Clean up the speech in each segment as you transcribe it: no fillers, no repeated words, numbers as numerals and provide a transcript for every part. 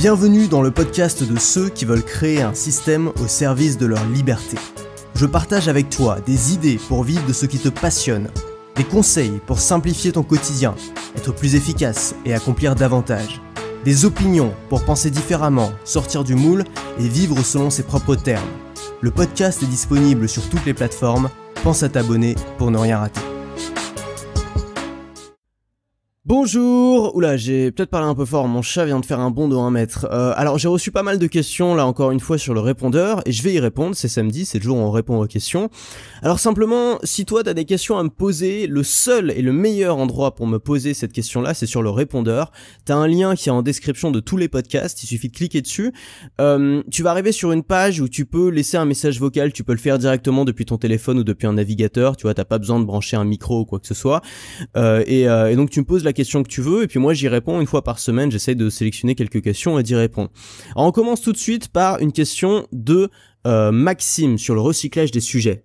Bienvenue dans le podcast de ceux qui veulent créer un système au service de leur liberté. Je partage avec toi des idées pour vivre de ce qui te passionne, des conseils pour simplifier ton quotidien, être plus efficace et accomplir davantage, des opinions pour penser différemment, sortir du moule et vivre selon ses propres termes. Le podcast est disponible sur toutes les plateformes, pense à t'abonner pour ne rien rater. Bonjour, oula j'ai peut-être parlé un peu fort, mon chat vient de faire un bond de 1 mètre. Alors j'ai reçu pas mal de questions là encore une fois sur le répondeur et je vais y répondre, c'est samedi, c'est le jour où on répond aux questions. Alors simplement, si toi t'as des questions à me poser, le seul et le meilleur endroit pour me poser cette question-là, c'est sur le répondeur. T'as un lien qui est en description de tous les podcasts, il suffit de cliquer dessus. Tu vas arriver sur une page où tu peux laisser un message vocal, tu peux le faire directement depuis ton téléphone ou depuis un navigateur, tu vois, t'as pas besoin de brancher un micro ou quoi que ce soit. Et donc tu me poses la question que tu veux et puis moi j'y réponds une fois par semaine, j'essaie de sélectionner quelques questions et d'y répondre. Alors on commence tout de suite par une question de Maxime sur le recyclage des sujets.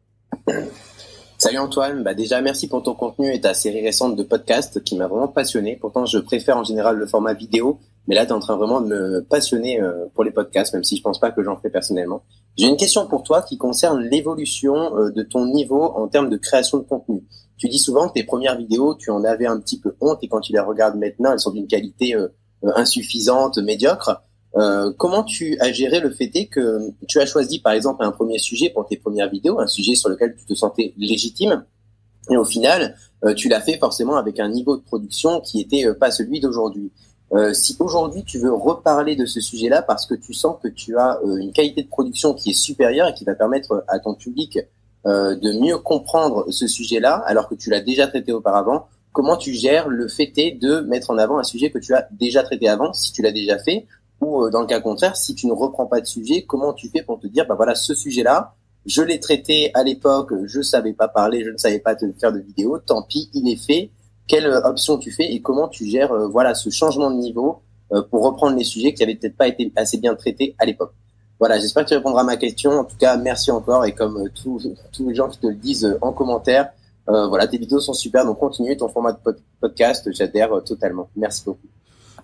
Salut Antoine, déjà merci pour ton contenu et ta série récente de podcast qui m'a vraiment passionné. Pourtant je préfère en général le format vidéo, mais là t'es en train vraiment de me passionner pour les podcasts, même si je pense pas que j'en fais personnellement. J'ai une question pour toi qui concerne l'évolution de ton niveau en termes de création de contenu. Tu dis souvent que tes premières vidéos, tu en avais un petit peu honte et quand tu les regardes maintenant, elles sont d'une qualité insuffisante, médiocre. Comment tu as géré le fait que tu as choisi par exemple un premier sujet pour tes premières vidéos, un sujet sur lequel tu te sentais légitime et au final, tu l'as fait forcément avec un niveau de production qui était pas celui d'aujourd'hui. Si aujourd'hui tu veux reparler de ce sujet-là parce que tu sens que tu as une qualité de production qui est supérieure et qui va permettre à ton public de mieux comprendre ce sujet-là alors que tu l'as déjà traité auparavant, comment tu gères le fait de mettre en avant un sujet que tu as déjà traité avant, si tu l'as déjà fait, ou dans le cas contraire, si tu ne reprends pas de sujet, comment tu fais pour te dire, voilà, ce sujet-là, je l'ai traité à l'époque, je savais pas parler, je ne savais pas te faire de vidéo, tant pis, il est fait. Quelle option tu fais et comment tu gères ce changement de niveau pour reprendre les sujets qui avaient peut-être pas été assez bien traités à l'époque. Voilà, j'espère que tu répondras à ma question. En tout cas, merci encore et comme tous les gens qui te le disent en commentaire, tes vidéos sont super, donc continue ton format de podcast, j'adhère totalement. Merci beaucoup.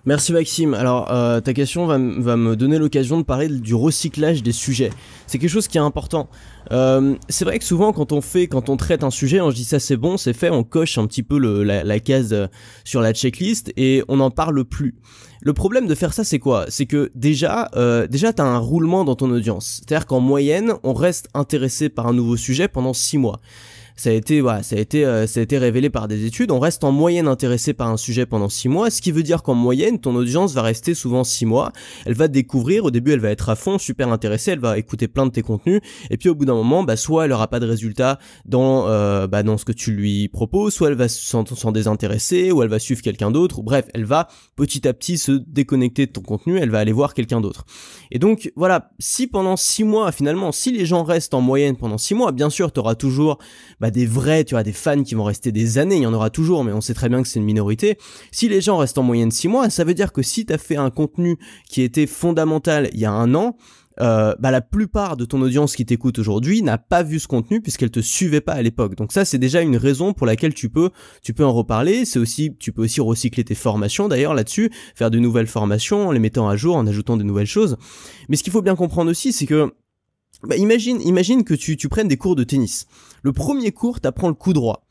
Merci Maxime. Alors ta question va me donner l'occasion de parler du recyclage des sujets. C'est quelque chose qui est important. C'est vrai que souvent quand on traite un sujet, on se dit ça c'est bon, c'est fait, on coche un petit peu la case sur la checklist et on n'en parle plus. Le problème de faire ça c'est quoi? C'est que déjà t'as un roulement dans ton audience. C'est-à-dire qu'en moyenne, on reste intéressé par un nouveau sujet pendant 6 mois. Ça a été révélé par des études. On reste en moyenne intéressé par un sujet pendant 6 mois, ce qui veut dire qu'en moyenne, ton audience va rester souvent 6 mois. Elle va te découvrir. Au début, elle va être à fond, super intéressée. Elle va écouter plein de tes contenus. Et puis, au bout d'un moment, soit elle aura pas de résultat dans ce que tu lui proposes, soit elle va s'en désintéresser, ou elle va suivre quelqu'un d'autre. Ou bref, elle va petit à petit se déconnecter de ton contenu. Elle va aller voir quelqu'un d'autre. Et donc, voilà, si pendant 6 mois, finalement, si les gens restent en moyenne pendant 6 mois, bien sûr, tu auras toujours des vrais, tu vois, des fans qui vont rester des années, il y en aura toujours, mais on sait très bien que c'est une minorité. Si les gens restent en moyenne 6 mois, ça veut dire que si t'as fait un contenu qui était fondamental il y a 1 an, la plupart de ton audience qui t'écoute aujourd'hui n'a pas vu ce contenu puisqu'elle te suivait pas à l'époque. Donc ça, c'est déjà une raison pour laquelle tu peux en reparler. Tu peux aussi recycler tes formations d'ailleurs là-dessus, faire de nouvelles formations en les mettant à jour, en ajoutant de nouvelles choses. Mais ce qu'il faut bien comprendre aussi, c'est que imagine que tu prennes des cours de tennis. Le premier cours, t'apprends le coup droit.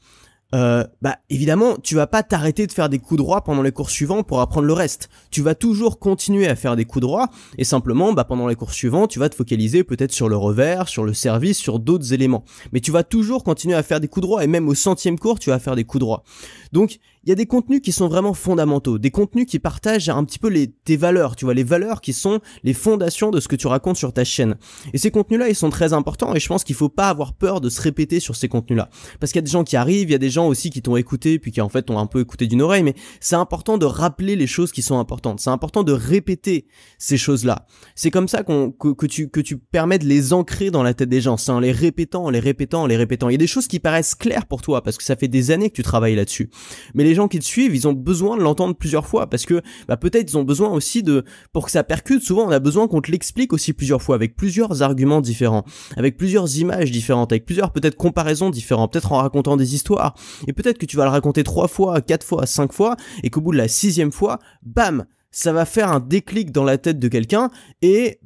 Évidemment, tu vas pas t'arrêter de faire des coups droits pendant les cours suivants pour apprendre le reste. Tu vas toujours continuer à faire des coups droits et simplement, pendant les cours suivants, tu vas te focaliser peut-être sur le revers, sur le service, sur d'autres éléments. Mais tu vas toujours continuer à faire des coups droits et même au 100e cours, tu vas faire des coups droits. Donc, il y a des contenus qui sont vraiment fondamentaux, des contenus qui partagent un petit peu tes valeurs, tu vois, les valeurs qui sont les fondations de ce que tu racontes sur ta chaîne. Et ces contenus-là, ils sont très importants et je pense qu'il faut pas avoir peur de se répéter sur ces contenus-là. Parce qu'il y a des gens qui arrivent, il y a des gens aussi qui t'ont écouté puis qui en fait t'ont un peu écouté d'une oreille, mais c'est important de rappeler les choses qui sont importantes. C'est important de répéter ces choses-là. C'est comme ça que tu permets de les ancrer dans la tête des gens. C'est en les répétant, en les répétant, en les répétant. Il y a des choses qui paraissent claires pour toi parce que ça fait des années que tu travailles là-dessus. Mais les gens qui te suivent, ils ont besoin de l'entendre plusieurs fois parce que peut-être ils ont besoin aussi pour que ça percute, souvent on a besoin qu'on te l'explique aussi plusieurs fois avec plusieurs arguments différents, avec plusieurs images différentes, avec plusieurs peut-être comparaisons différentes, peut-être en racontant des histoires et peut-être que tu vas le raconter 3 fois, 4 fois, 5 fois et qu'au bout de la 6e fois, bam, ça va faire un déclic dans la tête de quelqu'un et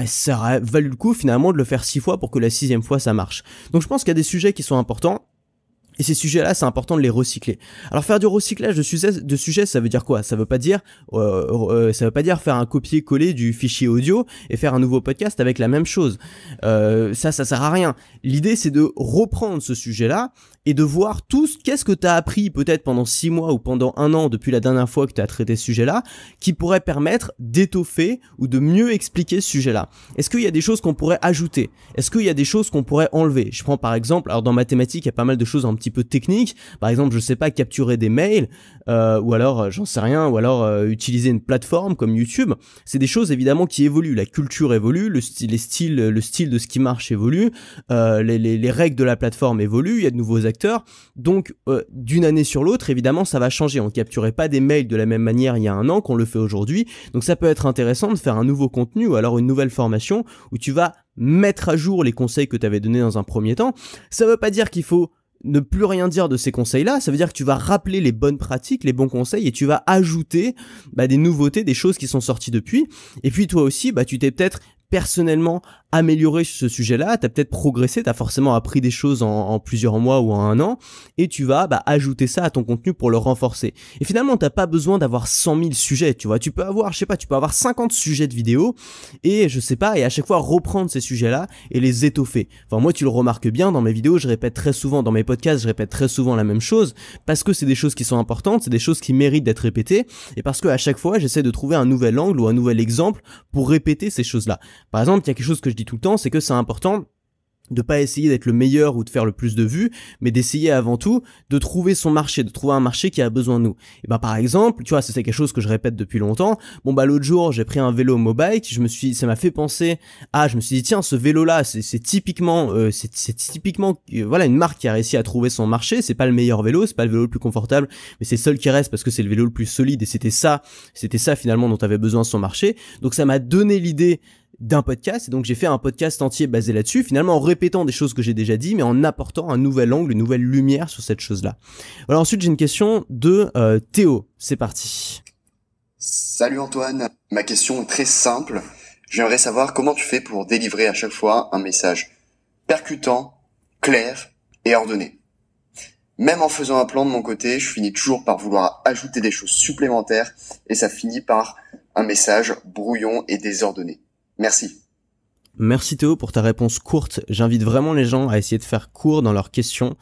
ça aurait valu le coup finalement de le faire 6 fois pour que la 6e fois ça marche. Donc je pense qu'il y a des sujets qui sont importants. Et ces sujets-là, c'est important de les recycler. Alors faire du recyclage de sujets, ça veut dire quoi? Ça veut pas dire faire un copier-coller du fichier audio et faire un nouveau podcast avec la même chose. Ça sert à rien. L'idée, c'est de reprendre ce sujet-là et de voir qu'est-ce que tu as appris peut-être pendant 6 mois ou pendant 1 an depuis la dernière fois que tu as traité ce sujet-là, qui pourrait permettre d'étoffer ou de mieux expliquer ce sujet-là. Est-ce qu'il y a des choses qu'on pourrait ajouter? Est-ce qu'il y a des choses qu'on pourrait enlever? Je prends par exemple, alors dans mathématiques, il y a pas mal de choses un petit peu techniques. Par exemple, je sais pas, capturer des mails, ou alors, j'en sais rien, ou alors utiliser une plateforme comme YouTube. C'est des choses évidemment qui évoluent. La culture évolue, le style de ce qui marche évolue, les règles de la plateforme évoluent, il y a de nouveaux acteurs. Donc d'une année sur l'autre, évidemment, ça va changer. On capturait pas des mails de la même manière il y a 1 an qu'on le fait aujourd'hui. Donc ça peut être intéressant de faire un nouveau contenu ou alors une nouvelle formation où tu vas mettre à jour les conseils que tu avais donnés dans un premier temps. Ça veut pas dire qu'il faut ne plus rien dire de ces conseils-là, ça veut dire que tu vas rappeler les bonnes pratiques, les bons conseils et tu vas ajouter des nouveautés, des choses qui sont sorties depuis. Et puis toi aussi, tu t'es peut-être personnellement amélioré sur ce sujet-là, t'as peut-être progressé, t'as forcément appris des choses en plusieurs mois ou en 1 an, et tu vas ajouter ça à ton contenu pour le renforcer. Et finalement, t'as pas besoin d'avoir 100 000 sujets, tu vois, tu peux avoir 50 sujets de vidéos, et et à chaque fois reprendre ces sujets-là et les étoffer. Enfin, moi, tu le remarques bien, dans mes vidéos, je répète très souvent, dans mes podcasts, je répète très souvent la même chose, parce que c'est des choses qui sont importantes, c'est des choses qui méritent d'être répétées, et parce que à chaque fois, j'essaie de trouver un nouvel angle ou un nouvel exemple pour répéter ces choses-là. Par exemple, il y a quelque chose que je dis tout le temps, c'est que c'est important de pas essayer d'être le meilleur ou de faire le plus de vues, mais d'essayer avant tout de trouver son marché, de trouver un marché qui a besoin de nous. Et par exemple, tu vois, c'est quelque chose que je répète depuis longtemps. L'autre jour, j'ai pris un vélo mobike, ça m'a fait penser je me suis dit tiens, ce vélo-là, c'est typiquement voilà, une marque qui a réussi à trouver son marché. C'est pas le meilleur vélo, c'est pas le vélo le plus confortable, mais c'est le seul qui reste parce que c'est le vélo le plus solide et c'était ça finalement dont avait besoin son marché. Donc ça m'a donné l'idée d'un podcast, et donc j'ai fait un podcast entier basé là-dessus, finalement en répétant des choses que j'ai déjà dit, mais en apportant un nouvel angle, une nouvelle lumière sur cette chose-là. Voilà, ensuite j'ai une question de Théo, c'est parti. Salut Antoine, ma question est très simple, j'aimerais savoir comment tu fais pour délivrer à chaque fois un message percutant, clair et ordonné. Même en faisant un plan de mon côté, je finis toujours par vouloir ajouter des choses supplémentaires, et ça finit par un message brouillon et désordonné. Merci. Merci Théo pour ta réponse courte. J'invite vraiment les gens à essayer de faire court dans leurs questions.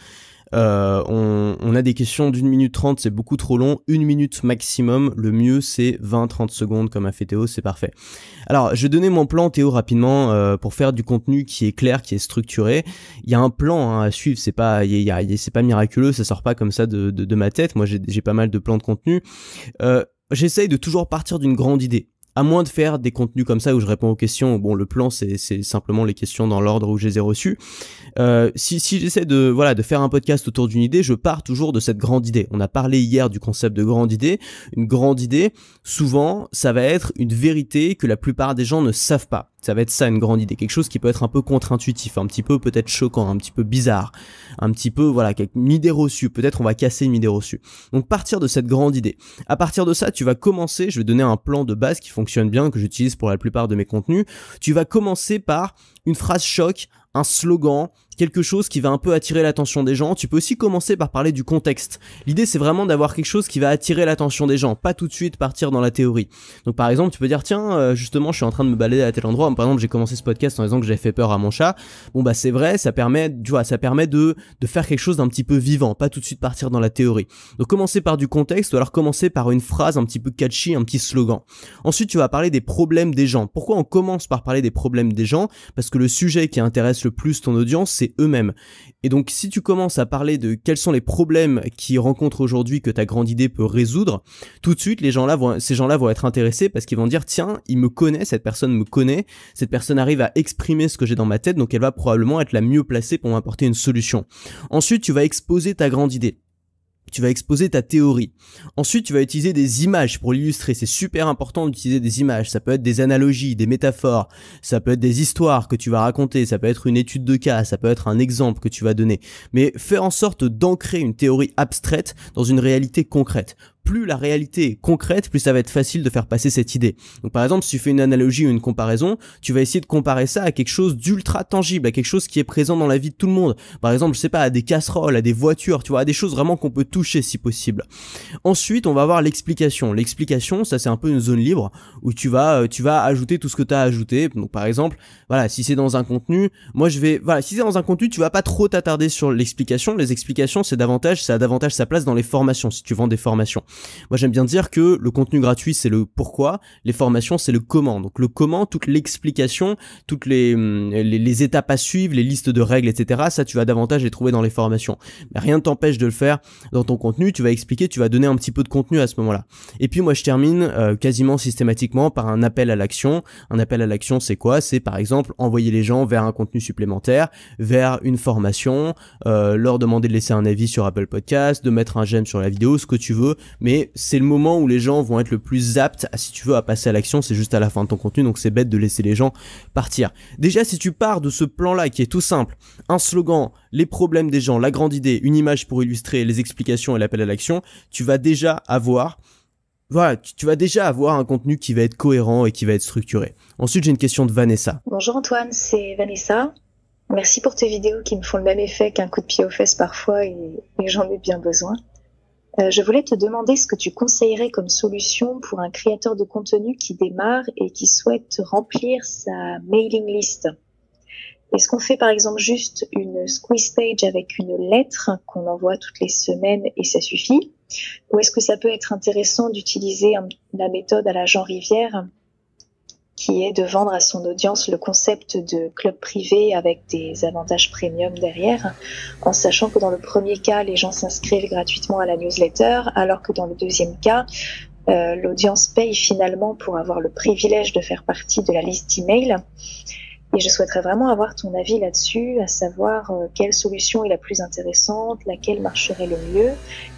On a des questions d'1 minute 30, c'est beaucoup trop long. 1 minute maximum, le mieux c'est 20-30 secondes comme a fait Théo, c'est parfait. Alors, je vais donner mon plan Théo rapidement pour faire du contenu qui est clair, qui est structuré. Il y a un plan à suivre, c'est pas miraculeux, ça sort pas comme ça de ma tête. Moi j'ai pas mal de plans de contenu. J'essaye de toujours partir d'une grande idée. À moins de faire des contenus comme ça où je réponds aux questions, bon, le plan c'est simplement les questions dans l'ordre où je les ai reçues. Si j'essaie de faire un podcast autour d'une idée, je pars toujours de cette grande idée. On a parlé hier du concept de grande idée. Une grande idée, souvent, ça va être une vérité que la plupart des gens ne savent pas. Ça va être ça, une grande idée. Quelque chose qui peut être un peu contre-intuitif, un petit peu peut-être choquant, un petit peu bizarre, un petit peu, une idée reçue. Peut-être on va casser une idée reçue. Donc partir de cette grande idée. À partir de ça, tu vas commencer, je vais donner un plan de base qui fonctionne bien, que j'utilise pour la plupart de mes contenus. Tu vas commencer par une phrase choc, un slogan, quelque chose qui va un peu attirer l'attention des gens. Tu peux aussi commencer par parler du contexte. L'idée, c'est vraiment d'avoir quelque chose qui va attirer l'attention des gens, pas tout de suite partir dans la théorie. Donc par exemple, tu peux dire tiens, justement, je suis en train de me balader à tel endroit. Par exemple, j'ai commencé ce podcast en disant que j'avais fait peur à mon chat. Bon c'est vrai, ça permet de faire quelque chose d'un petit peu vivant, pas tout de suite partir dans la théorie. Donc commencer par du contexte ou alors commencer par une phrase un petit peu catchy, un petit slogan. Ensuite, tu vas parler des problèmes des gens. Pourquoi on commence par parler des problèmes des gens? Parce que le sujet qui intéresse le plus ton audience, c'est eux-mêmes. Et donc si tu commences à parler de quels sont les problèmes qu'ils rencontrent aujourd'hui que ta grande idée peut résoudre, tout de suite ces gens-là vont être intéressés parce qu'ils vont dire tiens, il me connaît, cette personne me connaît, cette personne arrive à exprimer ce que j'ai dans ma tête, donc elle va probablement être la mieux placée pour m'apporter une solution. Ensuite, tu vas exposer ta grande idée. Tu vas exposer ta théorie. Ensuite, tu vas utiliser des images pour l'illustrer. C'est super important d'utiliser des images. Ça peut être des analogies, des métaphores. Ça peut être des histoires que tu vas raconter. Ça peut être une étude de cas. Ça peut être un exemple que tu vas donner. Mais faire en sorte d'ancrer une théorie abstraite dans une réalité concrète. plus la réalité est concrète, plus ça va être facile de faire passer cette idée. Donc par exemple, si tu fais une analogie ou une comparaison, tu vas essayer de comparer ça à quelque chose d'ultra tangible, à quelque chose qui est présent dans la vie de tout le monde. Par exemple, je sais pas, à des casseroles, à des voitures, tu vois, à des choses vraiment qu'on peut toucher si possible. Ensuite, on va avoir l'explication. L'explication, ça c'est un peu une zone libre où tu vas ajouter tout ce que tu as ajouté. Donc par exemple, voilà, si c'est dans un contenu, si c'est dans un contenu, tu vas pas trop t'attarder sur l'explication. Les explications, ça a davantage sa place dans les formations, si tu vends des formations. Moi, j'aime bien dire que le contenu gratuit, c'est le pourquoi, les formations, c'est le comment. Donc le comment, toute l'explication, toutes les étapes à suivre, les listes de règles, etc. Ça, tu vas davantage les trouver dans les formations. Mais rien ne t'empêche de le faire dans ton contenu. Tu vas expliquer, tu vas donner un petit peu de contenu à ce moment-là. Et puis moi, je termine quasiment systématiquement par un appel à l'action. Un appel à l'action, c'est quoi? C'est par exemple envoyer les gens vers un contenu supplémentaire, vers une formation, leur demander de laisser un avis sur Apple Podcast, de mettre un j'aime sur la vidéo, ce que tu veux. Mais c'est le moment où les gens vont être le plus aptes, si tu veux, à passer à l'action. C'est juste à la fin de ton contenu, donc c'est bête de laisser les gens partir. Déjà, si tu pars de ce plan-là qui est tout simple, un slogan, les problèmes des gens, la grande idée, une image pour illustrer les explications et l'appel à l'action, tu vas déjà avoir un contenu qui va être cohérent et qui va être structuré. Ensuite, j'ai une question de Vanessa. Bonjour Antoine, c'est Vanessa. Merci pour tes vidéos qui me font le même effet qu'un coup de pied aux fesses parfois et j'en ai bien besoin. Je voulais te demander ce que tu conseillerais comme solution pour un créateur de contenu qui démarre et qui souhaite remplir sa mailing list. Est-ce qu'on fait par exemple juste une squeeze page avec une lettre qu'on envoie toutes les semaines et ça suffit? Ou est-ce que ça peut être intéressant d'utiliser la méthode à la Jean Rivière qui est de vendre à son audience le concept de club privé avec des avantages premium derrière, en sachant que dans le premier cas, les gens s'inscrivent gratuitement à la newsletter, alors que dans le deuxième cas, l'audience paye finalement pour avoir le privilège de faire partie de la liste email. Et je souhaiterais vraiment avoir ton avis là-dessus, à savoir quelle solution est la plus intéressante, laquelle marcherait le mieux,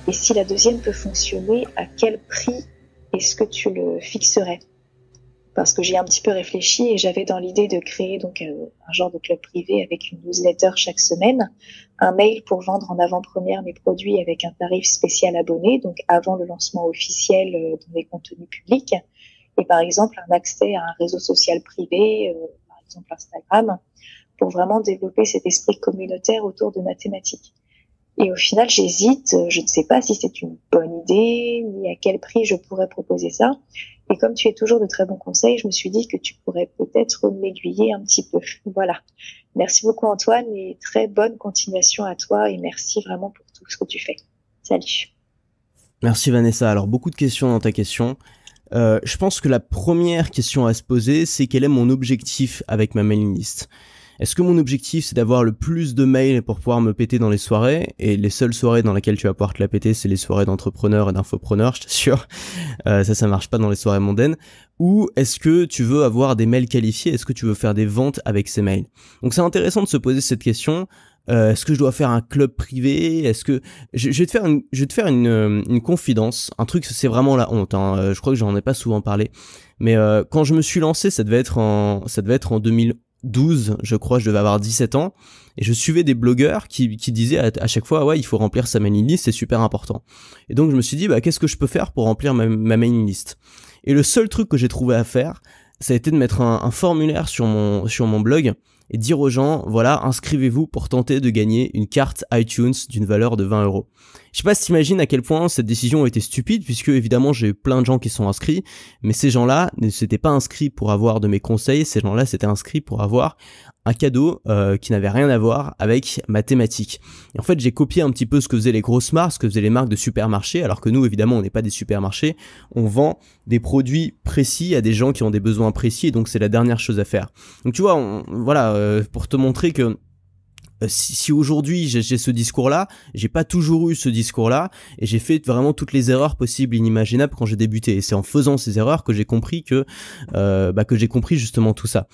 et si la deuxième peut fonctionner, à quel prix est-ce que tu le fixerais? Parce que j'y ai un petit peu réfléchi et j'avais dans l'idée de créer donc un genre de club privé avec une newsletter chaque semaine, un mail pour vendre en avant-première mes produits avec un tarif spécial abonné, donc avant le lancement officiel de mes contenus publics, et par exemple un accès à un réseau social privé, par exemple Instagram, pour vraiment développer cet esprit communautaire autour de ma thématique. Et au final, j'hésite, je ne sais pas si c'est une bonne idée, ni à quel prix je pourrais proposer ça. Et comme tu es toujours de très bons conseils, je me suis dit que tu pourrais peut-être m'aiguiller un petit peu. Voilà. Merci beaucoup Antoine et très bonne continuation à toi et merci vraiment pour tout ce que tu fais. Salut. Merci Vanessa. Alors beaucoup de questions dans ta question. Je pense que la première question à se poser, c'est quel est mon objectif avec ma mailing list. Est-ce que mon objectif c'est d'avoir le plus de mails pour pouvoir me péter dans les soirées, et les seules soirées dans lesquelles tu vas pouvoir te la péter c'est les soirées d'entrepreneurs et d'infopreneurs, je t'assure, ça marche pas dans les soirées mondaines, ou est-ce que tu veux avoir des mails qualifiés, est-ce que tu veux faire des ventes avec ces mails? Donc c'est intéressant de se poser cette question. Est-ce que je dois faire un club privé? Est-ce que je vais te faire une confidence, un truc, c'est vraiment la honte, hein. Je crois que j'en ai pas souvent parlé, mais quand je me suis lancé, ça devait être en 2012, je crois, je devais avoir 17 ans, et je suivais des blogueurs qui disaient à chaque fois, ouais, il faut remplir sa mailing list, c'est super important. Et donc je me suis dit, bah qu'est-ce que je peux faire pour remplir ma mailing list? Et le seul truc que j'ai trouvé à faire, ça a été de mettre un formulaire sur mon blog et dire aux gens, voilà, inscrivez-vous pour tenter de gagner une carte iTunes d'une valeur de 20 €. Je sais pas si t'imagines à quel point cette décision a été stupide, puisque évidemment j'ai eu plein de gens qui sont inscrits, mais ces gens-là ne s'étaient pas inscrits pour avoir de mes conseils, ces gens-là s'étaient inscrits pour avoir un cadeau qui n'avait rien à voir avec ma thématique. Et en fait, j'ai copié un petit peu ce que faisaient les grosses marques, ce que faisaient les marques de supermarchés, alors que nous, évidemment, on n'est pas des supermarchés, on vend des produits précis à des gens qui ont des besoins précis, et donc c'est la dernière chose à faire. Donc tu vois, pour te montrer que si aujourd'hui j'ai ce discours-là, j'ai pas toujours eu ce discours-là, et j'ai fait vraiment toutes les erreurs possibles, inimaginables quand j'ai débuté. Et c'est en faisant ces erreurs que j'ai compris que j'ai compris justement tout ça.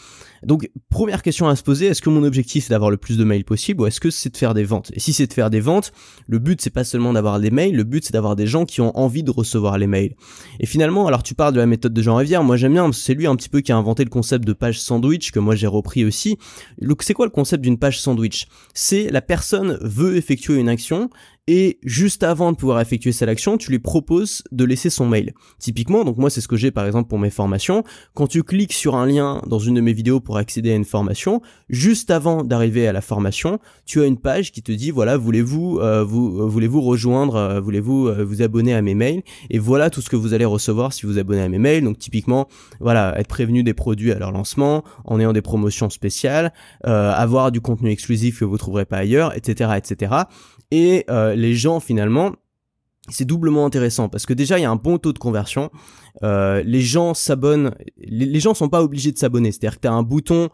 Donc première question à se poser, est-ce que mon objectif c'est d'avoir le plus de mails possible, ou est-ce que c'est de faire des ventes? Et si c'est de faire des ventes, le but c'est pas seulement d'avoir des mails, le but c'est d'avoir des gens qui ont envie de recevoir les mails. Et finalement, alors tu parles de la méthode de Jean Rivière, moi j'aime bien, c'est lui un petit peu qui a inventé le concept de page sandwich, que moi j'ai repris aussi. C'est quoi le concept d'une page sandwich? C'est la personne veut effectuer une action, et juste avant de pouvoir effectuer cette action, tu lui proposes de laisser son mail. Typiquement, donc moi c'est ce que j'ai par exemple pour mes formations, quand tu cliques sur un lien dans une de mes vidéos pour accéder à une formation, juste avant d'arriver à la formation, tu as une page qui te dit voilà, voulez-vous voulez-vous rejoindre, voulez-vous vous abonner à mes mails, et voilà tout ce que vous allez recevoir si vous abonnez à mes mails. Donc typiquement, voilà, être prévenu des produits à leur lancement, en ayant des promotions spéciales, avoir du contenu exclusif que vous trouverez pas ailleurs, etc., etc. Et les gens finalement, c'est doublement intéressant parce que déjà il y a un bon taux de conversion. Les gens s'abonnent, les gens sont pas obligés de s'abonner. C'est-à-dire que t'as un bouton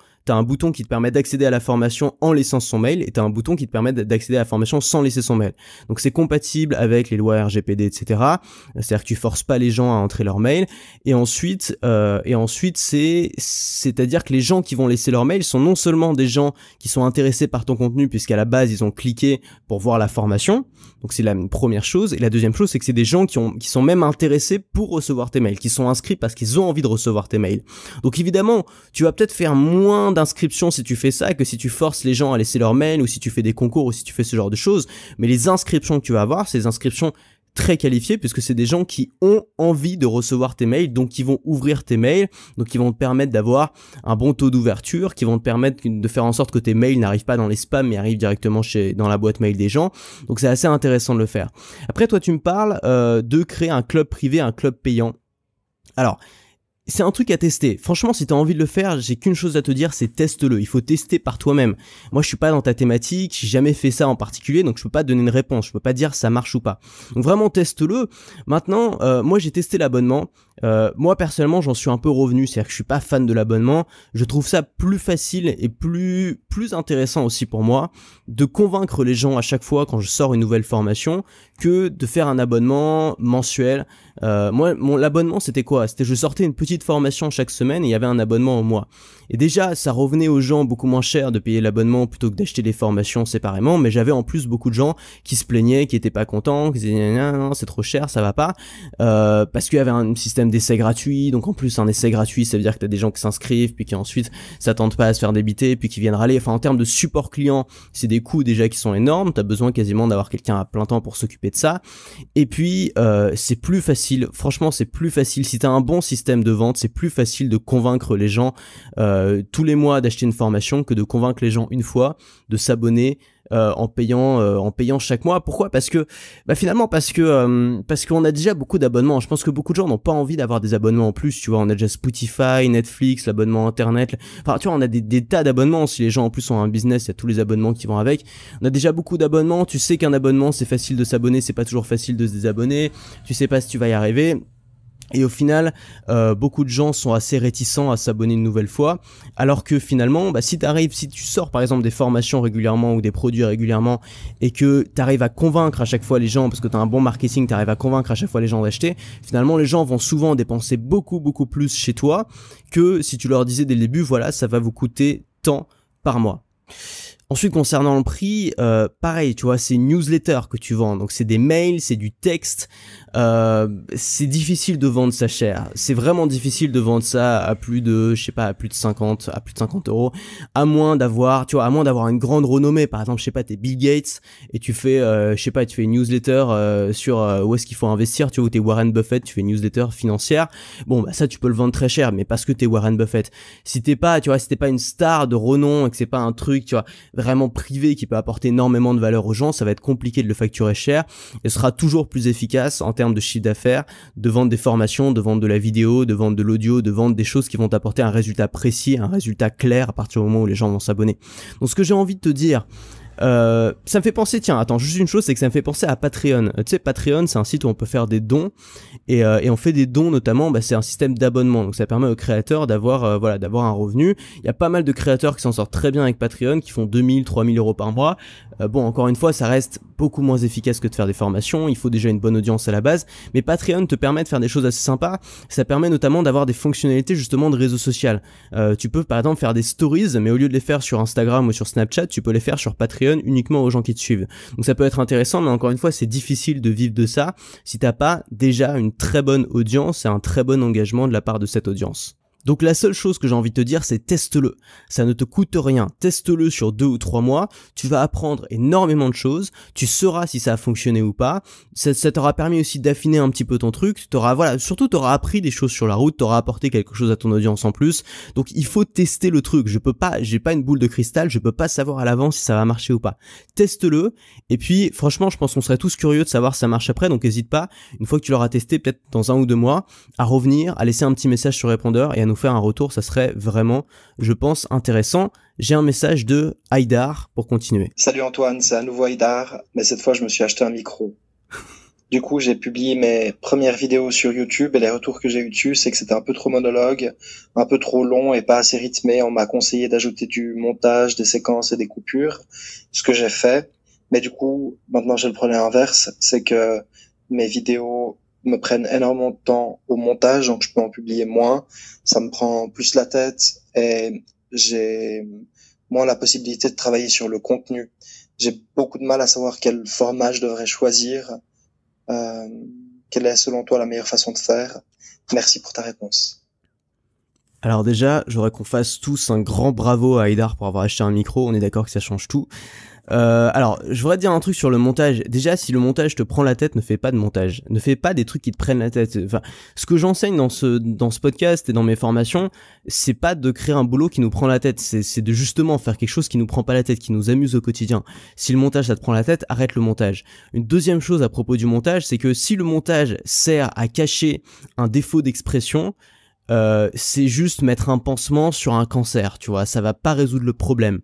qui te permet d'accéder à la formation en laissant son mail, et t'as un bouton qui te permet d'accéder à la formation sans laisser son mail. Donc c'est compatible avec les lois RGPD, etc. C'est-à-dire que tu forces pas les gens à entrer leur mail. Et ensuite c'est-à-dire que les gens qui vont laisser leur mail sont non seulement des gens qui sont intéressés par ton contenu puisqu'à la base ils ont cliqué pour voir la formation. Donc c'est la première chose. Et la deuxième chose, c'est que c'est des gens qui sont même intéressés pour recevoir tes mails, qui sont inscrits parce qu'ils ont envie de recevoir tes mails. Donc évidemment, tu vas peut-être faire moins d'inscriptions si tu fais ça que si tu forces les gens à laisser leur mail, ou si tu fais des concours, ou si tu fais ce genre de choses. Mais les inscriptions que tu vas avoir, c'est des inscriptions très qualifiées, puisque c'est des gens qui ont envie de recevoir tes mails, donc qui vont ouvrir tes mails, donc qui vont te permettre d'avoir un bon taux d'ouverture, qui vont te permettre de faire en sorte que tes mails n'arrivent pas dans les spams mais arrivent directement dans la boîte mail des gens. Donc c'est assez intéressant de le faire. Après toi tu me parles de créer un club privé, un club payant. Alors c'est un truc à tester. Franchement, si t'as envie de le faire, j'ai qu'une chose à te dire, c'est teste-le. Il faut tester par toi-même. Moi, je suis pas dans ta thématique, j'ai jamais fait ça en particulier, donc je peux pas te donner une réponse. Je peux pas dire ça marche ou pas. Donc vraiment, teste-le. Maintenant, moi, j'ai testé l'abonnement. Moi, personnellement, j'en suis un peu revenu. C'est-à-dire que je suis pas fan de l'abonnement. Je trouve ça plus facile et plus intéressant aussi pour moi de convaincre les gens à chaque fois quand je sors une nouvelle formation que de faire un abonnement mensuel. Moi, l'abonnement, c'était quoi? C'était je sortais une petite formation chaque semaine et il y avait un abonnement au mois. Et déjà, ça revenait aux gens beaucoup moins cher de payer l'abonnement plutôt que d'acheter des formations séparément, mais j'avais en plus beaucoup de gens qui se plaignaient, qui étaient pas contents, qui disaient non, c'est trop cher, ça va pas, parce qu'il y avait un système d'essai gratuit. Donc en plus, un essai gratuit, ça veut dire que t'as des gens qui s'inscrivent, puis qui ensuite s'attendent pas à se faire débiter, puis qui viennent râler. Enfin, en termes de support client, c'est des coûts déjà qui sont énormes. T'as besoin quasiment d'avoir quelqu'un à plein temps pour s'occuper de ça. Et puis, c'est plus facile. Franchement, c'est plus facile. Si t'as un bon système de vente, c'est plus facile de convaincre les gens tous les mois d'acheter une formation que de convaincre les gens une fois de s'abonner en payant chaque mois. Pourquoi? Parce que finalement parce qu'on a déjà beaucoup d'abonnements. Je pense que beaucoup de gens n'ont pas envie d'avoir des abonnements en plus, tu vois. On a déjà Spotify, Netflix, l'abonnement internet. Enfin, tu vois, on a des tas d'abonnements. Si les gens en plus ont un business, il y a tous les abonnements qui vont avec. On a déjà beaucoup d'abonnements. Tu sais qu'un abonnement, c'est facile de s'abonner, c'est pas toujours facile de se désabonner. Tu sais pas si tu vas y arriver. Et au final, beaucoup de gens sont assez réticents à s'abonner une nouvelle fois, alors que finalement, si tu sors par exemple des formations régulièrement ou des produits régulièrement, et que tu arrives à convaincre à chaque fois les gens, parce que tu as un bon marketing, tu arrives à convaincre à chaque fois les gens d'acheter, finalement les gens vont souvent dépenser beaucoup plus chez toi que si tu leur disais dès le début, voilà, ça va vous coûter tant par mois. Ensuite, concernant le prix, pareil, tu vois, c'est une newsletter que tu vends, donc c'est des mails, c'est du texte, c'est difficile de vendre ça cher. C'est vraiment difficile de vendre ça à plus de 50 euros, à moins d'avoir une grande renommée. Par exemple, t'es Bill Gates et tu fais, tu fais une newsletter sur où est-ce qu'il faut investir, tu vois, ou t'es Warren Buffett, tu fais une newsletter financière. Bon, ça, tu peux le vendre très cher, mais parce que t'es Warren Buffett. Si t'es pas une star de renom et que c'est pas un truc, tu vois, vraiment privé qui peut apporter énormément de valeur aux gens, ça va être compliqué de le facturer cher, et ce sera toujours plus efficace en termes de chiffre d'affaires de vendre des formations, de vendre de la vidéo, de vendre de l'audio, de vendre des choses qui vont t'apporter un résultat précis, un résultat clair à partir du moment où les gens vont s'abonner. Donc ce que j'ai envie de te dire, ça me fait penser, juste une chose, c'est que ça me fait penser à Patreon. Tu sais, Patreon, c'est un site où on peut faire des dons, et on fait des dons notamment, c'est un système d'abonnement, donc ça permet aux créateurs d'avoir un revenu. Il y a pas mal de créateurs qui s'en sortent très bien avec Patreon, qui font 2000, 3000 euros par mois. Encore une fois, ça reste beaucoup moins efficace que de faire des formations. Il faut déjà une bonne audience à la base, mais Patreon te permet de faire des choses assez sympas. Ça permet notamment d'avoir des fonctionnalités justement de réseau social. Tu peux par exemple faire des stories, mais au lieu de les faire sur Instagram ou sur Snapchat, tu peux les faire sur Patreon uniquement aux gens qui te suivent. Donc ça peut être intéressant, mais encore une fois, c'est difficile de vivre de ça si t'as pas déjà une très bonne audience et un très bon engagement de la part de cette audience. Donc la seule chose que j'ai envie de te dire, c'est teste-le. Ça ne te coûte rien. Teste-le sur 2 ou 3 mois. Tu vas apprendre énormément de choses. Tu sauras si ça a fonctionné ou pas. Ça t'aura permis aussi d'affiner un petit peu ton truc. Surtout t'auras appris des choses sur la route. T'auras apporté quelque chose à ton audience en plus. Donc il faut tester le truc. J'ai pas une boule de cristal. Je peux pas savoir à l'avance si ça va marcher ou pas. Teste-le. Et puis franchement, je pense qu'on serait tous curieux de savoir si ça marche après. Donc n'hésite pas, une fois que tu l'auras testé, peut-être dans 1 ou 2 mois, à revenir, à laisser un petit message sur répondeur et à nous faire un retour. Ça serait vraiment, je pense, intéressant. J'ai un message de Haïdar pour continuer. Salut Antoine, c'est à nouveau Haïdar, mais cette fois je me suis acheté un micro. Du coup, j'ai publié mes premières vidéos sur YouTube et les retours que j'ai eu dessus, c'est que c'était un peu trop monologue, un peu trop long et pas assez rythmé. On m'a conseillé d'ajouter du montage, des séquences et des coupures, ce que j'ai fait. Mais du coup, maintenant j'ai le problème inverse, c'est que mes vidéos me prennent énormément de temps au montage, donc je peux en publier moins. Ça me prend plus la tête et j'ai moins la possibilité de travailler sur le contenu. J'ai beaucoup de mal à savoir quel format je devrais choisir. Quelle est selon toi la meilleure façon de faire? Merci pour ta réponse. Alors déjà, j'aurais qu'on fasse tous un grand bravo à Haïdar pour avoir acheté un micro. On est d'accord que ça change tout. Alors, je voudrais te dire un truc sur le montage. Déjà, si le montage te prend la tête, ne fais pas de montage. Ne fais pas des trucs qui te prennent la tête. Enfin, ce que j'enseigne dans ce podcast et dans mes formations, c'est pas de créer un boulot qui nous prend la tête. C'est de justement faire quelque chose qui nous prend pas la tête, qui nous amuse au quotidien. Si le montage, ça te prend la tête, arrête le montage. Une deuxième chose à propos du montage, c'est que si le montage sert à cacher un défaut d'expression, c'est juste mettre un pansement sur un cancer, tu vois, ça va pas résoudre le problème.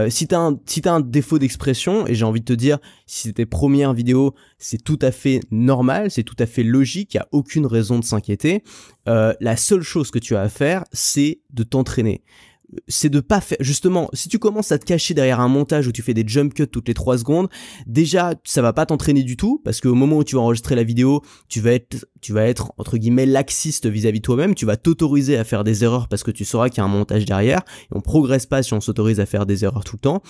Si t'as un défaut d'expression, et j'ai envie de te dire, si c'est tes premières vidéos, c'est tout à fait normal, c'est tout à fait logique, il y a aucune raison de s'inquiéter. La seule chose que tu as à faire, c'est de t'entraîner. C'est de pas faire, justement, si tu commences à te cacher derrière un montage où tu fais des jump cuts toutes les 3 secondes, déjà, ça va pas t'entraîner du tout, parce qu'au moment où tu vas enregistrer la vidéo, tu vas être, entre guillemets, laxiste vis-à-vis de toi-même, tu vas t'autoriser à faire des erreurs parce que tu sauras qu'il y a un montage derrière, et on progresse pas si on s'autorise à faire des erreurs tout le temps,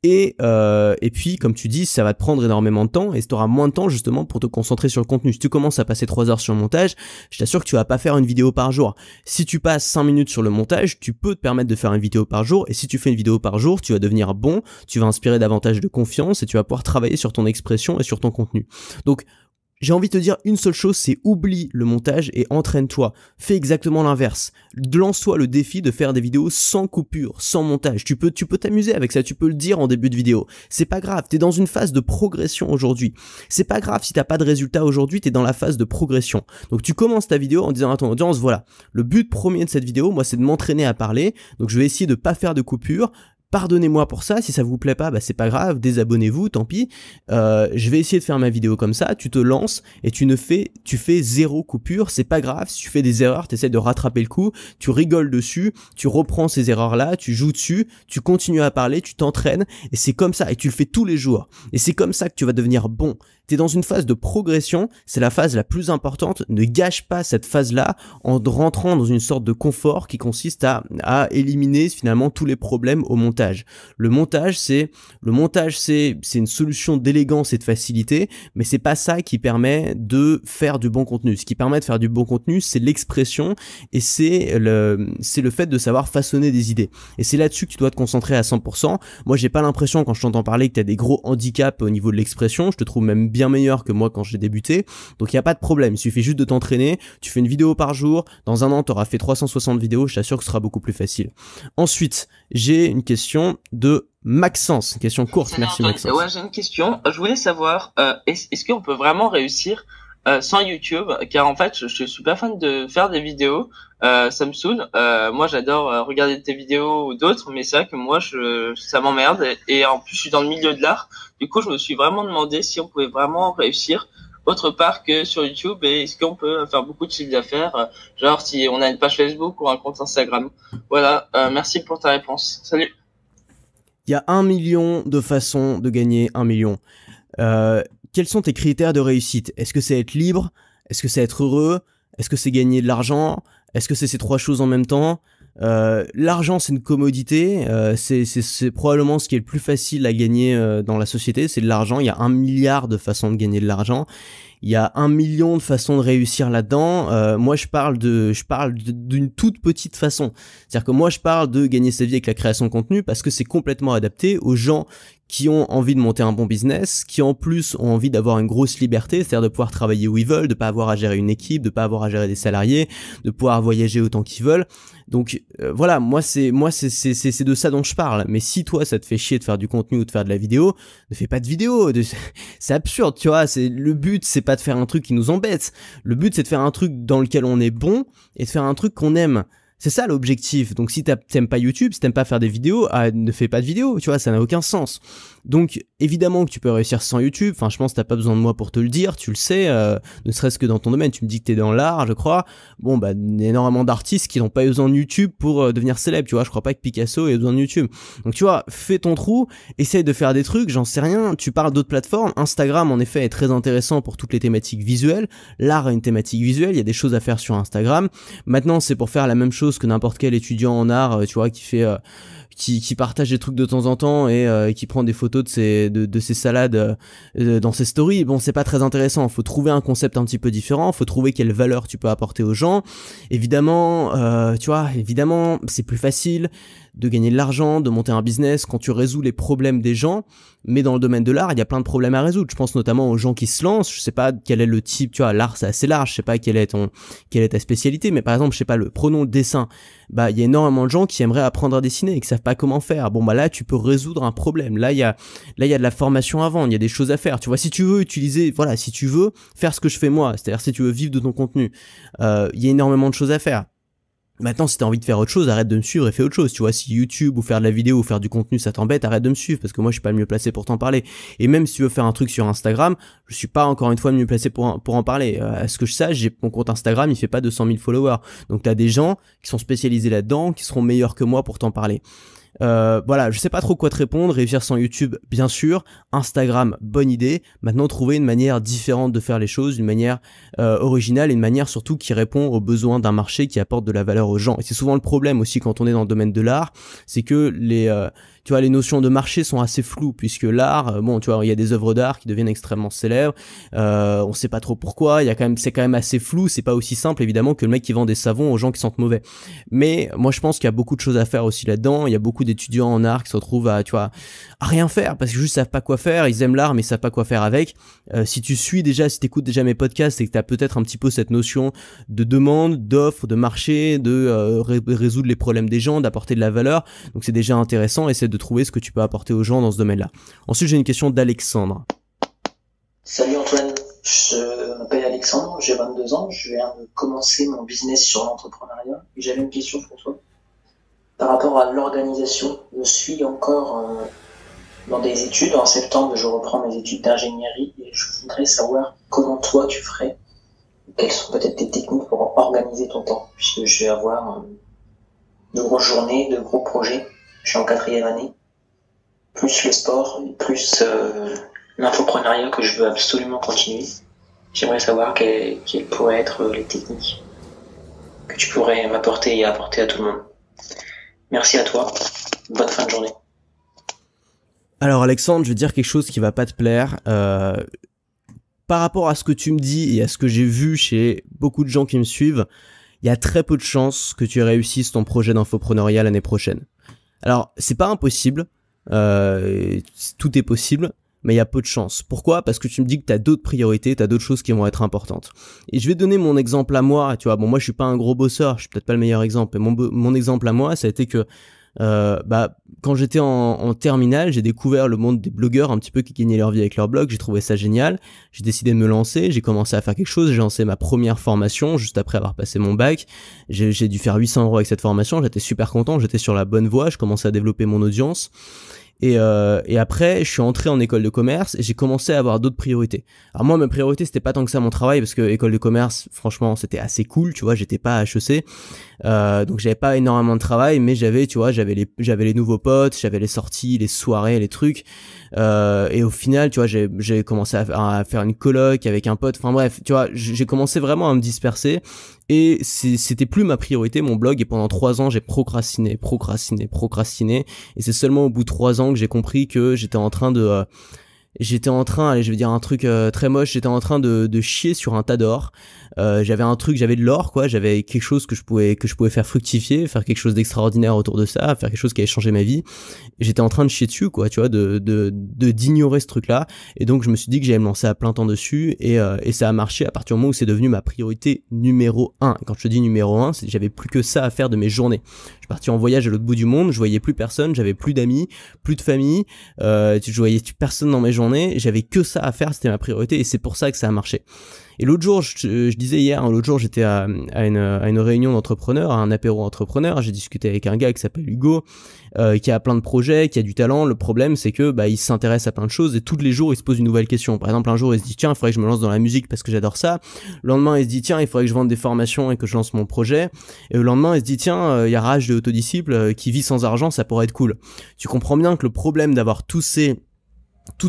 et puis, comme tu dis, ça va te prendre énormément de temps, et tu auras moins de temps, justement, pour te concentrer sur le contenu. Si tu commences à passer 3 heures sur le montage, je t'assure que tu vas pas faire une vidéo par jour. Si tu passes 5 minutes sur le montage, tu peux te permettre de faire une vidéo par jour, et si tu fais une vidéo par jour, tu vas devenir bon, tu vas inspirer davantage de confiance et tu vas pouvoir travailler sur ton expression et sur ton contenu. Donc j'ai envie de te dire une seule chose, c'est oublie le montage et entraîne-toi. Fais exactement l'inverse. Lance-toi le défi de faire des vidéos sans coupure, sans montage. Tu peux t'amuser avec ça, tu peux le dire en début de vidéo. C'est pas grave, t'es dans une phase de progression aujourd'hui. C'est pas grave si t'as pas de résultat aujourd'hui, t'es dans la phase de progression. Donc tu commences ta vidéo en disant à ton audience, voilà, le but premier de cette vidéo, moi c'est de m'entraîner à parler, donc je vais essayer de pas faire de coupure. Pardonnez-moi pour ça, si ça vous plaît pas, bah c'est pas grave, désabonnez-vous, tant pis. Je vais essayer de faire ma vidéo comme ça, tu te lances et tu fais 0 coupure, c'est pas grave, si tu fais des erreurs, tu essaies de rattraper le coup, tu rigoles dessus, tu reprends ces erreurs-là, tu joues dessus, tu continues à parler, tu t'entraînes, et c'est comme ça, et tu le fais tous les jours. Et c'est comme ça que tu vas devenir bon. T'es dans une phase de progression, c'est la phase la plus importante, ne gâche pas cette phase-là en rentrant dans une sorte de confort qui consiste à éliminer finalement tous les problèmes au montage. Le montage, c'est une solution d'élégance et de facilité, mais c'est pas ça qui permet de faire du bon contenu. Ce qui permet de faire du bon contenu, c'est l'expression et c'est le fait de savoir façonner des idées. Et c'est là-dessus que tu dois te concentrer à 100%. Moi, j'ai pas l'impression quand je t'entends parler que t'as des gros handicaps au niveau de l'expression. Je te trouve même bien meilleur que moi quand j'ai débuté. Donc il y a pas de problème. Il suffit juste de t'entraîner. Tu fais une vidéo par jour. Dans un an, tu auras fait 360 vidéos. Je t'assure que ce sera beaucoup plus facile. Ensuite, j'ai une question de Maxence. Une question courte. Merci Maxence. Ouais, j'ai une question. Je voulais savoir, est-ce qu'on peut vraiment réussir sans YouTube? Car en fait, je suis pas fan de faire des vidéos. Ça me saoule. Moi, j'adore regarder tes vidéos ou d'autres, mais c'est vrai que moi, ça m'emmerde. Et en plus, je suis dans le milieu de l'art. Du coup, je me suis vraiment demandé si on pouvait vraiment réussir autre part que sur YouTube, et est-ce qu'on peut faire beaucoup de chiffre d'affaires, genre si on a une page Facebook ou un compte Instagram. Voilà. Merci pour ta réponse. Salut. Il y a 1 million de façons de gagner 1 million. Quels sont tes critères de réussite? Est-ce que c'est être libre? Est-ce que c'est être heureux? Est-ce que c'est gagner de l'argent? Est-ce que c'est ces 3 choses en même temps? L'argent, c'est une commodité, c'est probablement ce qui est le plus facile à gagner dans la société, c'est de l'argent. Il y a 1 milliard de façons de gagner de l'argent. Il y a 1 million de façons de réussir là-dedans. Moi, je parle d'une toute petite façon. C'est-à-dire que moi, je parle de gagner sa vie avec la création de contenu parce que c'est complètement adapté aux gens qui ont envie de monter un bon business, qui en plus ont envie d'avoir une grosse liberté, c'est-à-dire de pouvoir travailler où ils veulent, de pas avoir à gérer une équipe, de pas avoir à gérer des salariés, de pouvoir voyager autant qu'ils veulent. Donc voilà, moi c'est de ça dont je parle. Mais si toi ça te fait chier de faire du contenu ou de faire de la vidéo, ne fais pas de vidéo. C'est absurde, tu vois. Le but, c'est pas de faire un truc qui nous embête. Le but, c'est de faire un truc dans lequel on est bon et de faire un truc qu'on aime. C'est ça l'objectif. Donc si t'aimes pas YouTube, si t'aimes pas faire des vidéos, ne fais pas de vidéos, tu vois, ça n'a aucun sens. Donc évidemment que tu peux réussir sans YouTube, enfin je pense que t'as pas besoin de moi pour te le dire, tu le sais, ne serait-ce que dans ton domaine, tu me dis que t'es dans l'art, je crois. Bon bah il y a énormément d'artistes qui n'ont pas eu besoin de YouTube pour devenir célèbres, tu vois, je crois pas que Picasso ait besoin de YouTube. Donc tu vois, fais ton trou, essaye de faire des trucs, j'en sais rien, tu parles d'autres plateformes, Instagram en effet est très intéressant pour toutes les thématiques visuelles, l'art a une thématique visuelle, il y a des choses à faire sur Instagram. Maintenant c'est pour faire la même chose que n'importe quel étudiant en art, tu vois, qui fait qui partage des trucs de temps en temps et qui prend des photos de ses salades dans ses stories. Bon, c'est pas très intéressant. Faut trouver un concept un petit peu différent. Faut trouver quelle valeur tu peux apporter aux gens. Évidemment, tu vois, évidemment, c'est plus facile de gagner de l'argent, de monter un business quand tu résous les problèmes des gens. Mais dans le domaine de l'art, il y a plein de problèmes à résoudre. Je pense notamment aux gens qui se lancent. Je sais pas quel est le type, tu vois, l'art c'est assez large. Je sais pas quelle est ta spécialité. Mais par exemple, je sais pas, prenons le dessin. Bah, il y a énormément de gens qui aimeraient apprendre à dessiner et qui savent pas comment faire. Bon, bah là, tu peux résoudre un problème. Là, il y a de la formation à vendre. Il y a des choses à faire. Tu vois, si tu veux si tu veux faire ce que je fais moi, c'est-à-dire si tu veux vivre de ton contenu, il y a énormément de choses à faire. Maintenant, si t'as envie de faire autre chose, arrête de me suivre et fais autre chose. Tu vois, si YouTube ou faire de la vidéo ou faire du contenu, ça t'embête, arrête de me suivre parce que moi, je suis pas le mieux placé pour t'en parler. Et même si tu veux faire un truc sur Instagram, je suis pas encore une fois le mieux placé pour en parler. À ce que je sache, mon compte Instagram, il fait pas 200 000 followers. Donc, t'as des gens qui sont spécialisés là-dedans, qui seront meilleurs que moi pour t'en parler. Voilà, je sais pas trop quoi te répondre. Réussir sans YouTube, bien sûr. Instagram, bonne idée. Maintenant, trouver une manière différente de faire les choses, une manière originale et une manière surtout qui répond aux besoins d'un marché, qui apporte de la valeur aux gens. Et c'est souvent le problème aussi quand on est dans le domaine de l'art, c'est que tu vois, les notions de marché sont assez floues puisque l'art, bon, tu vois, il y a des œuvres d'art qui deviennent extrêmement célèbres. On sait pas trop pourquoi. C'est quand même assez flou. C'est pas aussi simple évidemment que le mec qui vend des savons aux gens qui sentent mauvais. Mais moi, je pense qu'il y a beaucoup de choses à faire aussi là-dedans. Il y a beaucoup d'étudiants en art qui se retrouvent à rien faire parce que juste savent pas quoi faire. Ils aiment l'art mais ils savent pas quoi faire avec. Si t'écoutes déjà mes podcasts, c'est que t'as peut-être un petit peu cette notion de demande, d'offre, de marché, de résoudre les problèmes des gens, d'apporter de la valeur. Donc c'est déjà intéressant. Essaie de trouver ce que tu peux apporter aux gens dans ce domaine-là. Ensuite, j'ai une question d'Alexandre. Salut Antoine, je m'appelle Alexandre, j'ai 22 ans, je viens de commencer mon business sur l'entrepreneuriat et j'avais une question pour toi. Par rapport à l'organisation, je suis encore dans des études. En septembre, je reprends mes études d'ingénierie et je voudrais savoir comment toi tu ferais, quelles sont peut-être tes techniques pour organiser ton temps, puisque je vais avoir de grosses journées, de gros projets. Je suis en 4e année, plus le sport, plus l'infopreneuriat que je veux absolument continuer. J'aimerais savoir quelles pourraient être les techniques que tu pourrais m'apporter et apporter à tout le monde. Merci à toi, bonne fin de journée. Alors Alexandre, je vais te dire quelque chose qui va pas te plaire. Par rapport à ce que tu me dis et à ce que j'ai vu chez beaucoup de gens qui me suivent, il y a très peu de chances que tu réussisses ton projet d'infopreneuriat l'année prochaine. Alors, c'est pas impossible, tout est possible, mais il y a peu de chance. Pourquoi ? Parce que tu me dis que t'as d'autres priorités, t'as d'autres choses qui vont être importantes. Et je vais donner mon exemple à moi, tu vois, bon, moi je suis pas un gros bosseur, je suis peut-être pas le meilleur exemple, mais mon exemple à moi, ça a été que quand j'étais en terminale, j'ai découvert le monde des blogueurs un petit peu qui gagnaient leur vie avec leur blog. J'ai trouvé ça génial. J'ai décidé de me lancer. J'ai commencé à faire quelque chose. J'ai lancé ma première formation juste après avoir passé mon bac. J'ai dû faire 800 € avec cette formation. J'étais super content. J'étais sur la bonne voie. Je commençais à développer mon audience. Et après, je suis entré en école de commerce et j'ai commencé à avoir d'autres priorités. Alors moi, ma priorité, c'était pas tant que ça mon travail parce que école de commerce, franchement, c'était assez cool, tu vois, j'étais pas à HEC. Donc j'avais pas énormément de travail, mais j'avais les nouveaux potes, j'avais les sorties, les soirées, les trucs. Et au final, tu vois, j'ai commencé à faire une coloc avec un pote. Enfin bref, tu vois, j'ai commencé vraiment à me disperser. Et c'était plus ma priorité, mon blog. Et pendant 3 ans, j'ai procrastiné. Et c'est seulement au bout de 3 ans que j'ai compris que j'étais en train de j'étais en train, allez, je vais dire un truc très moche, j'étais en train de chier sur un tas d'or. J'avais de l'or, quoi, j'avais quelque chose que je pouvais faire fructifier, faire quelque chose d'extraordinaire autour de ça, faire quelque chose qui allait changer ma vie. Et j'étais en train de chier dessus, quoi, tu vois, d'ignorer ce truc-là. Et donc je me suis dit que j'allais me lancer à plein temps dessus, et ça a marché à partir du moment où c'est devenu ma priorité numéro 1. Quand je te dis numéro 1, c'est que j'avais plus que ça à faire de mes journées. Je suis parti en voyage à l'autre bout du monde, je voyais plus personne, j'avais plus d'amis, plus de famille, je voyais personne dans mes journées, j'avais que ça à faire, c'était ma priorité, et c'est pour ça que ça a marché. Et l'autre jour, je disais hier, l'autre jour j'étais à une réunion d'entrepreneurs, à un apéro entrepreneur, j'ai discuté avec un gars qui s'appelle Hugo, qui a plein de projets, qui a du talent. Le problème c'est que il s'intéresse à plein de choses et tous les jours il se pose une nouvelle question. Par exemple, un jour il se dit tiens, il faudrait que je me lance dans la musique parce que j'adore ça. Le lendemain il se dit tiens, il faudrait que je vende des formations et que je lance mon projet. Et le lendemain il se dit tiens, il y a Raj de Autodisciple qui vit sans argent, ça pourrait être cool. Tu comprends bien que le problème d'avoir toutes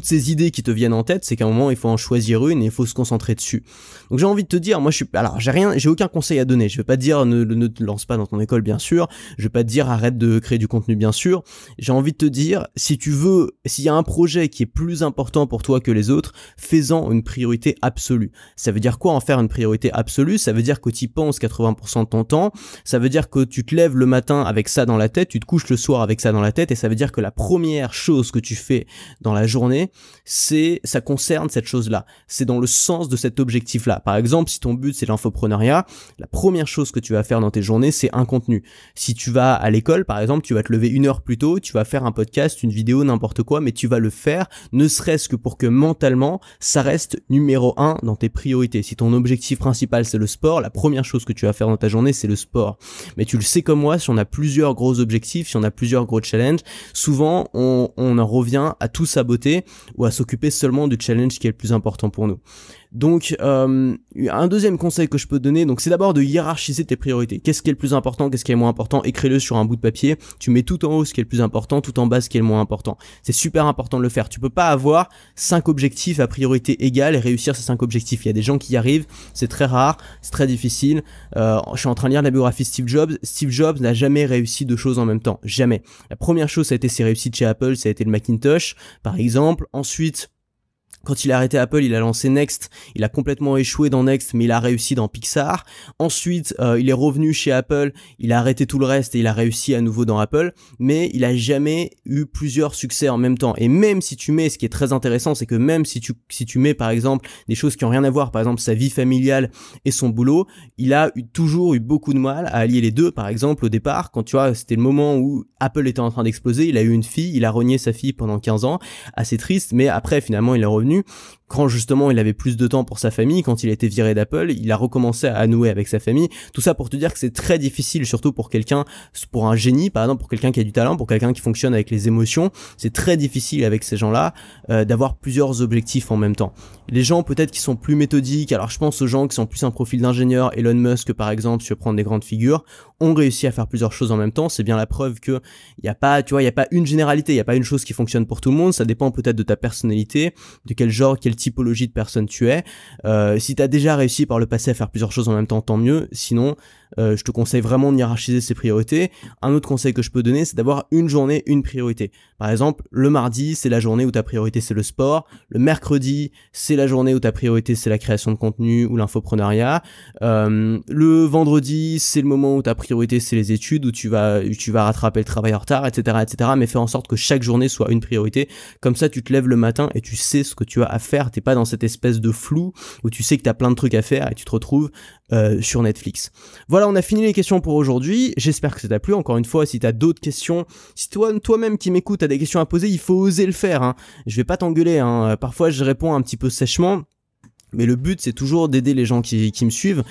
ces idées qui te viennent en tête, c'est qu'à un moment il faut en choisir une et il faut se concentrer dessus. Donc j'ai envie de te dire, moi j'ai aucun conseil à donner. Je vais pas te dire ne te lance pas dans ton école, bien sûr. Je vais pas te dire arrête de créer du contenu, bien sûr. J'ai envie de te dire, s'il y a un projet qui est plus important pour toi que les autres, fais-en une priorité absolue. Ça veut dire quoi en faire une priorité absolue? Ça veut dire que tu y penses 80% de ton temps. Ça veut dire que tu te lèves le matin avec ça dans la tête, tu te couches le soir avec ça dans la tête, et ça veut dire que la première chose que tu fais dans la journée, ça concerne cette chose-là. C'est dans le sens de cet objectif-là. Par exemple, si ton but c'est l'infopreneuriat, la première chose que tu vas faire dans tes journées, c'est un contenu. Si tu vas à l'école, par exemple, tu vas te lever 1 heure plus tôt, tu vas faire un podcast, une vidéo, n'importe quoi, mais tu vas le faire, ne serait-ce que pour que mentalement, ça reste numéro 1 dans tes priorités. Si ton objectif principal c'est le sport, la première chose que tu vas faire dans ta journée, c'est le sport. Mais tu le sais comme moi, si on a plusieurs gros objectifs, si on a plusieurs gros challenges, souvent on en revient à tout saboter ou à s'occuper seulement du challenge qui est le plus important pour nous. Donc un deuxième conseil que je peux te donner, donc c'est d'abord de hiérarchiser tes priorités. Qu'est-ce qui est le plus important, qu'est-ce qui est le moins important? Écris-le sur un bout de papier. Tu mets tout en haut ce qui est le plus important, tout en bas ce qui est le moins important. C'est super important de le faire. Tu peux pas avoir 5 objectifs à priorité égale et réussir ces 5 objectifs. Il y a des gens qui y arrivent, c'est très rare, c'est très difficile. Je suis en train de lire la biographie de Steve Jobs. Steve Jobs n'a jamais réussi 2 choses en même temps, jamais. La première chose, ça a été ses réussites chez Apple, ça a été le Macintosh, par exemple. Ensuite, quand il a arrêté Apple, il a lancé Next. Il a complètement échoué dans Next, mais il a réussi dans Pixar. Ensuite, il est revenu chez Apple. Il a arrêté tout le reste et il a réussi à nouveau dans Apple. Mais il a jamais eu plusieurs succès en même temps. Et même si tu mets, ce qui est très intéressant, c'est que même si tu mets par exemple des choses qui ont rien à voir, par exemple sa vie familiale et son boulot, il a toujours eu beaucoup de mal à allier les deux. Par exemple, au départ, quand tu vois, c'était le moment où Apple était en train d'exploser, il a eu une fille, il a renié sa fille pendant 15 ans. Assez triste, mais après, finalement, il est revenu. Quand justement il avait plus de temps pour sa famille, quand il a été viré d'Apple, il a recommencé à nouer avec sa famille. Tout ça pour te dire que c'est très difficile, surtout pour un génie, par exemple, pour quelqu'un qui a du talent, pour quelqu'un qui fonctionne avec les émotions. C'est très difficile avec ces gens-là d'avoir plusieurs objectifs en même temps. Les gens peut-être qui sont plus méthodiques, alors je pense aux gens qui sont plus un profil d'ingénieur, Elon Musk par exemple, si je prends des grandes figures, ont réussi à faire plusieurs choses en même temps. C'est bien la preuve que il y a pas une généralité, il y a pas une chose qui fonctionne pour tout le monde. Ça dépend peut-être de ta personnalité, de quel genre, quelle typologie de personne tu es. Si t'as déjà réussi par le passé à faire plusieurs choses en même temps, tant mieux. Sinon, je te conseille vraiment de hiérarchiser ses priorités. Un autre conseil que je peux donner, c'est d'avoir une journée, une priorité. Par exemple, le mardi, c'est la journée où ta priorité c'est le sport. Le mercredi, c'est la journée où ta priorité c'est la création de contenu ou l'infopreneuriat. Le vendredi, c'est le moment où ta priorité c'est les études, où tu vas rattraper le travail en retard, etc., etc. Mais fais en sorte que chaque journée soit une priorité. Comme ça, tu te lèves le matin et tu sais ce que tu as à faire. T'es pas dans cette espèce de flou où tu sais que t'as plein de trucs à faire et tu te retrouves sur Netflix. Voilà, on a fini les questions pour aujourd'hui. J'espère que ça t'a plu. Encore une fois, si t'as d'autres questions, si toi-même qui m'écoutes, t'as des questions à poser, il faut oser le faire, hein. Je vais pas t'engueuler, hein. Parfois, je réponds un petit peu sèchement. Mais le but c'est toujours d'aider les gens qui me suivent.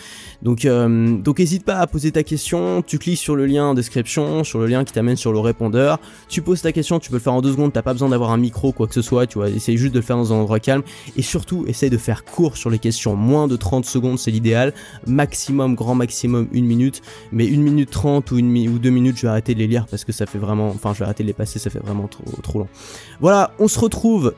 Donc n'hésite pas à poser ta question, tu cliques sur le lien en description, sur le lien qui t'amène sur le répondeur, tu poses ta question, tu peux le faire en 2 secondes, t'as pas besoin d'avoir un micro, quoi que ce soit, tu vois, essaye juste de le faire dans un endroit calme, et surtout essaye de faire court sur les questions, moins de 30 secondes c'est l'idéal, maximum, grand maximum 1 minute, mais 1 minute 30 ou 2 minutes je vais arrêter de les lire parce que ça fait vraiment, je vais arrêter de les passer, ça fait vraiment trop long. Voilà, on se retrouve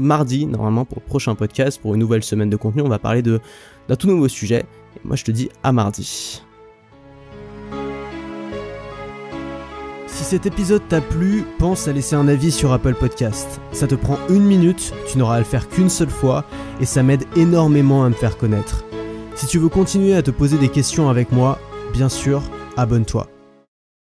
mardi normalement pour le prochain podcast, pour une nouvelle semaine de contenu. On va parler d'un tout nouveau sujet. Et moi je te dis à mardi. Si cet épisode t'a plu, pense à laisser un avis sur Apple Podcast. Ça te prend 1 minute, tu n'auras à le faire qu'une seule fois et ça m'aide énormément à me faire connaître. Si tu veux continuer à te poser des questions avec moi, bien sûr, abonne-toi.